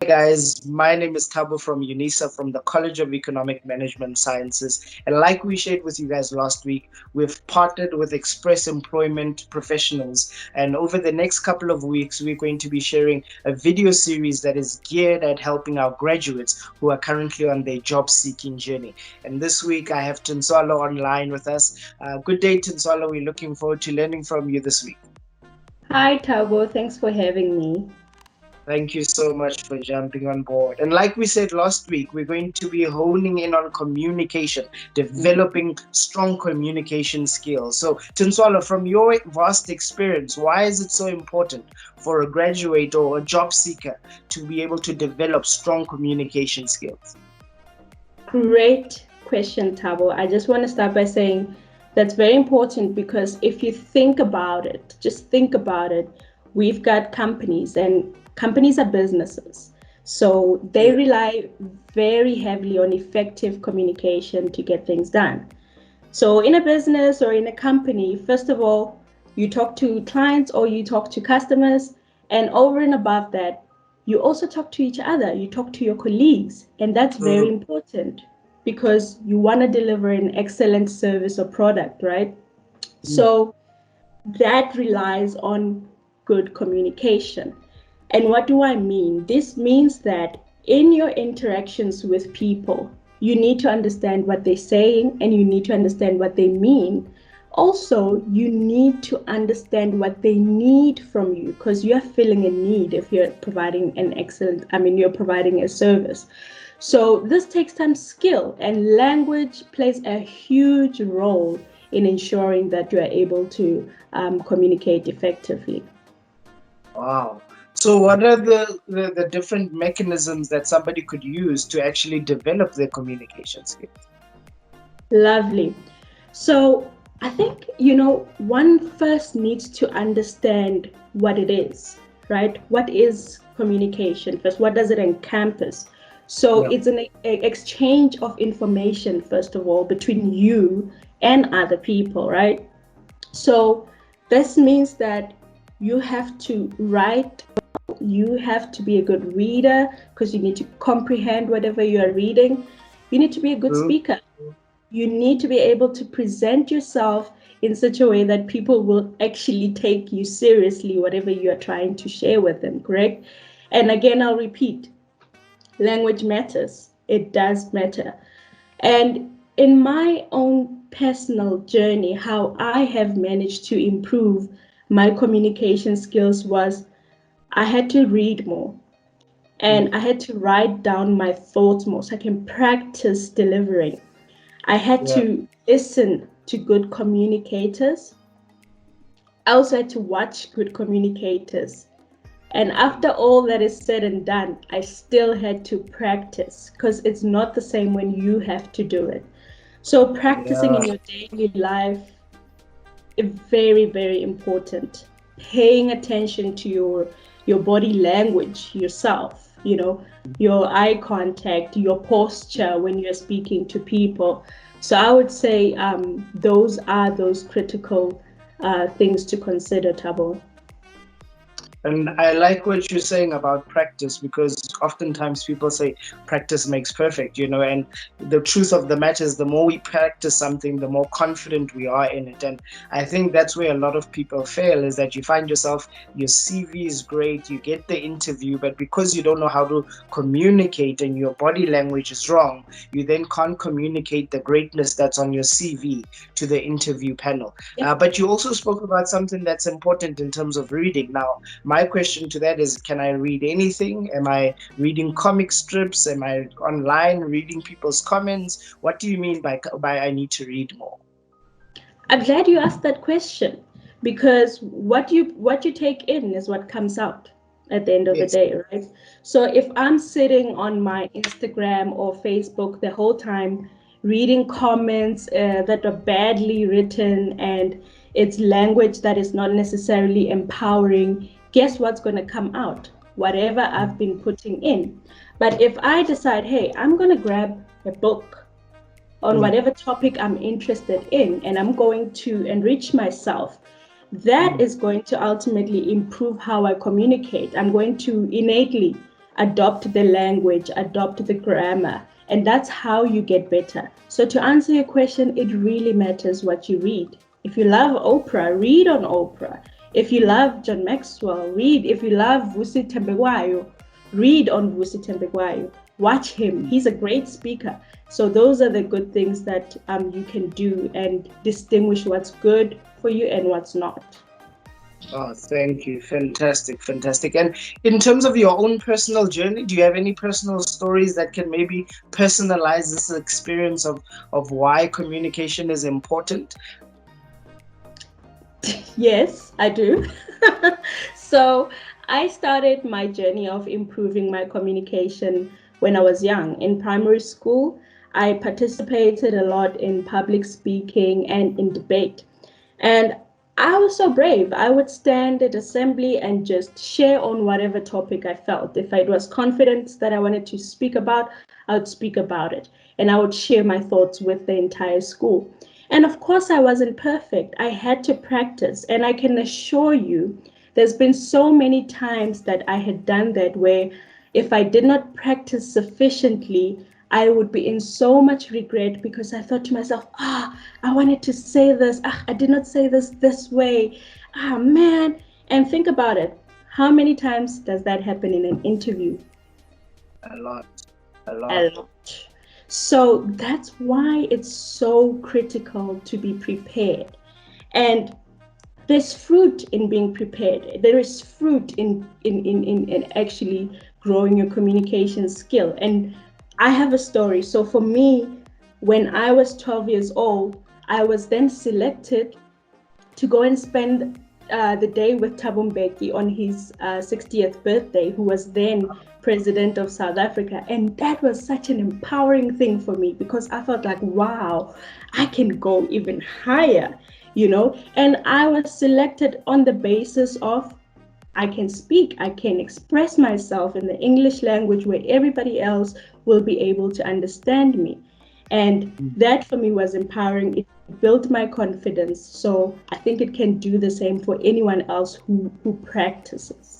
guys, my name is Tabo from UNISA from the College of Economic Management Sciences. And like we shared with you guys last week, we've partnered with Express Employment Professionals. And over the next couple of weeks, we're going to be sharing a video series that is geared at helping our graduates who are currently on their job seeking journey. And this week, I have Tinswalo online with us. Good day, Tinswalo. We're looking forward to learning from you this week. Hi, Tabo. Thanks for having me. Thank you so much for jumping on board. And like we said last week, we're going to be honing in on communication, developing strong communication skills. So, Tinswalo, from your vast experience, why is it so important for a graduate or a job seeker to be able to develop strong communication skills? Great question, Tabo. I just want to start by saying that's very important because if you think about it, just think about it, we've got companies and companies are businesses. So they rely very heavily on effective communication to get things done. So in a business or in a company, first of all, you talk to clients or you talk to customers, and over and above that, you also talk to each other, you talk to your colleagues, and that's very important because you want to deliver an excellent service or product, right? So that relies on good communication. And what do I mean? This means that in your interactions with people, you need to understand what they're saying and you need to understand what they mean. Also, you need to understand what they need from you because you're filling a need if you're providing you're providing a service. So this takes time, skill, and language plays a huge role in ensuring that you are able to communicate effectively. Wow. So what are the different mechanisms that somebody could use to actually develop their communication skills? Lovely. So I think, one first needs to understand what it is, right? What is communication first? What does it encompass? So it's an exchange of information, first of all, between you and other people, right? So this means that you have to write, you have to be a good reader because you need to comprehend whatever you are reading. You need to be a good speaker. You need to be able to present yourself in such a way that people will actually take you seriously, whatever you are trying to share with them, correct? And again, I'll repeat, language matters. It does matter. And in my own personal journey, how I have managed to improve my communication skills was I had to read more and I had to write down my thoughts more so I can practice delivering. I had to listen to good communicators. I also had to watch good communicators. And after all that is said and done, I still had to practice because it's not the same when you have to do it. So practicing in your daily life is very, very important. Paying attention to your body language yourself, your eye contact, your posture when you're speaking to people. So I would say those are those critical things to consider, Tabo. And I like what you're saying about practice because oftentimes people say practice makes perfect, and the truth of the matter is the more we practice something, the more confident we are in it. And I think that's where a lot of people fail is that you find yourself, your CV is great, you get the interview, but because you don't know how to communicate and your body language is wrong, you then can't communicate the greatness that's on your CV to the interview panel. But you also spoke about something that's important in terms of reading. Now, my question to that is, can I read anything? Am I reading comic strips? Am I online reading people's comments? What do you mean by I need to read more? I'm glad you asked that question because what you take in is what comes out at the end of the day, right? So if I'm sitting on my Instagram or Facebook the whole time reading comments that are badly written and it's language that is not necessarily empowering, guess what's going to come out? Whatever I've been putting in. But if I decide, hey, I'm going to grab a book on whatever topic I'm interested in and I'm going to enrich myself, that is going to ultimately improve how I communicate. I'm going to innately adopt the language, adopt the grammar, and that's how you get better. So to answer your question, it really matters what you read. If you love Oprah, read on Oprah. If you love John Maxwell, read. If you love Vusi Tembekwayo, read on Vusi Tembekwayo. Watch him. He's a great speaker. So those are the good things that you can do and distinguish what's good for you and what's not. Oh, thank you. Fantastic, fantastic. And in terms of your own personal journey, do you have any personal stories that can maybe personalize this experience of why communication is important? Yes, I do. So I started my journey of improving my communication when I was young. In primary school, I participated a lot in public speaking and in debate. And I was so brave. I would stand at assembly and just share on whatever topic I felt. If it was confidence that I wanted to speak about, I would speak about it. And I would share my thoughts with the entire school. And of course, I wasn't perfect. I had to practice. And I can assure you, there's been so many times that I had done that where if I did not practice sufficiently, I would be in so much regret because I thought to myself, I wanted to say this. I did not say this way. Man. And think about it. How many times does that happen in an interview? A lot. A A lot. lot. So that's why it's so critical to be prepared. And there's fruit in being prepared. There is fruit in actually growing your communication skill. And I have a story. So for me, when I was 12 years old, I was then selected to go and spend the day with Thabo Mbeki on his 60th birthday, who was then president of South Africa. And that was such an empowering thing for me because I felt like, wow, I can go even higher, you know? And I was selected on the basis of I can speak, I can express myself in the English language where everybody else will be able to understand me. And that for me was empowering. It built my confidence. So I think it can do the same for anyone else who practices.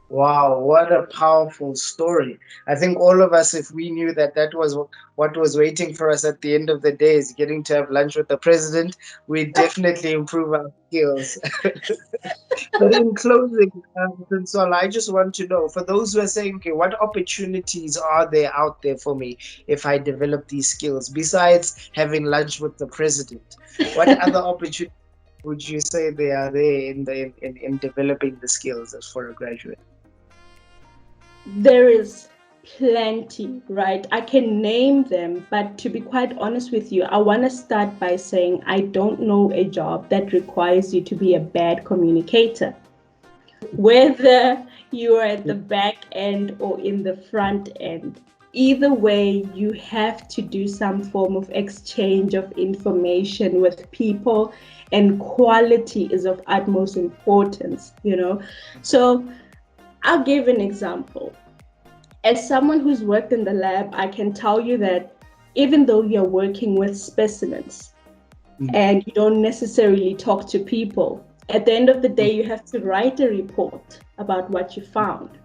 Wow, what a powerful story. I think all of us, if we knew that that was what was waiting for us at the end of the day is getting to have lunch with the president, we'd definitely improve our skills. But in closing, Consola, I just want to know, for those who are saying, okay, what opportunities are there out there for me if I develop these skills, besides having lunch with the president? What other opportunities would you say there are there in developing the skills as for a graduate? There is plenty, right? I can name them, but to be quite honest with you, I want to start by saying I don't know a job that requires you to be a bad communicator. Whether you are at the back end or in the front end, either way, you have to do some form of exchange of information with people, and quality is of utmost importance, you know? So I'll give an example. As someone who's worked in the lab, I can tell you that even though you're working with specimens and you don't necessarily talk to people, at the end of the day, you have to write a report about what you found.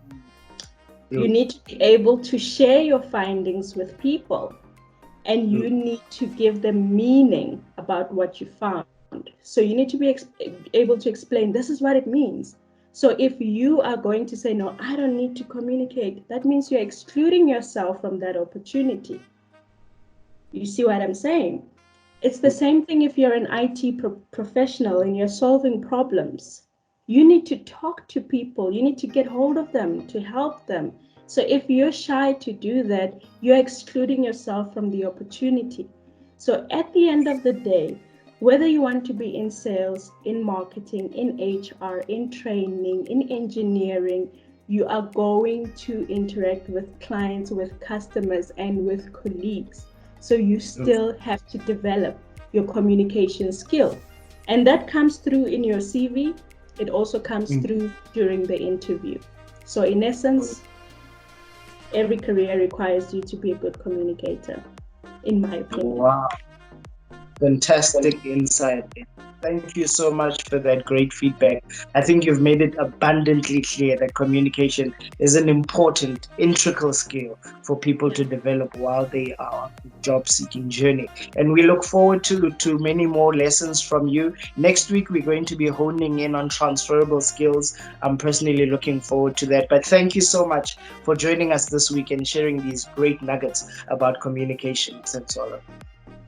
You need to be able to share your findings with people, and you need to give them meaning about what you found. So you need to be able to explain, this is what it means. So if you are going to say, no, I don't need to communicate, that means you're excluding yourself from that opportunity. You see what I'm saying? It's the same thing if you're an IT professional and you're solving problems. You need to talk to people. You need to get hold of them to help them. So if you're shy to do that, you're excluding yourself from the opportunity. So at the end of the day, whether you want to be in sales, in marketing, in HR, in training, in engineering, you are going to interact with clients, with customers, and with colleagues. So you still have to develop your communication skill. And that comes through in your CV. It also comes through during the interview. So in essence, every career requires you to be a good communicator, in my opinion. Wow. Fantastic insight. Thank you so much for that great feedback. I think you've made it abundantly clear that communication is an important, integral skill for people to develop while they are on the job seeking journey. And we look forward to many more lessons from you. Next week, we're going to be honing in on transferable skills. I'm personally looking forward to that. But thank you so much for joining us this week and sharing these great nuggets about communication, Sensola.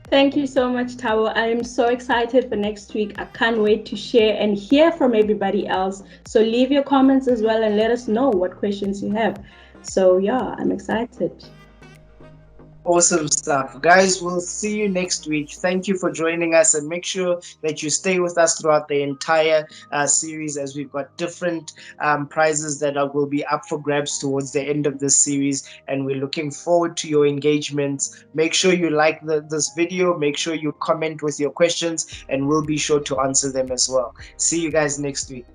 Thank you so much, Tabo. I am so excited for next week. I can't wait to share and hear from everybody else. So leave your comments as well and let us know what questions you have. So yeah, I'm excited. Awesome stuff. Guys, we'll see you next week. Thank you for joining us, and make sure that you stay with us throughout the entire series, as we've got different prizes that will be up for grabs towards the end of this series, and we're looking forward to your engagements. Make sure you like this video, make sure you comment with your questions, and we'll be sure to answer them as well. See you guys next week.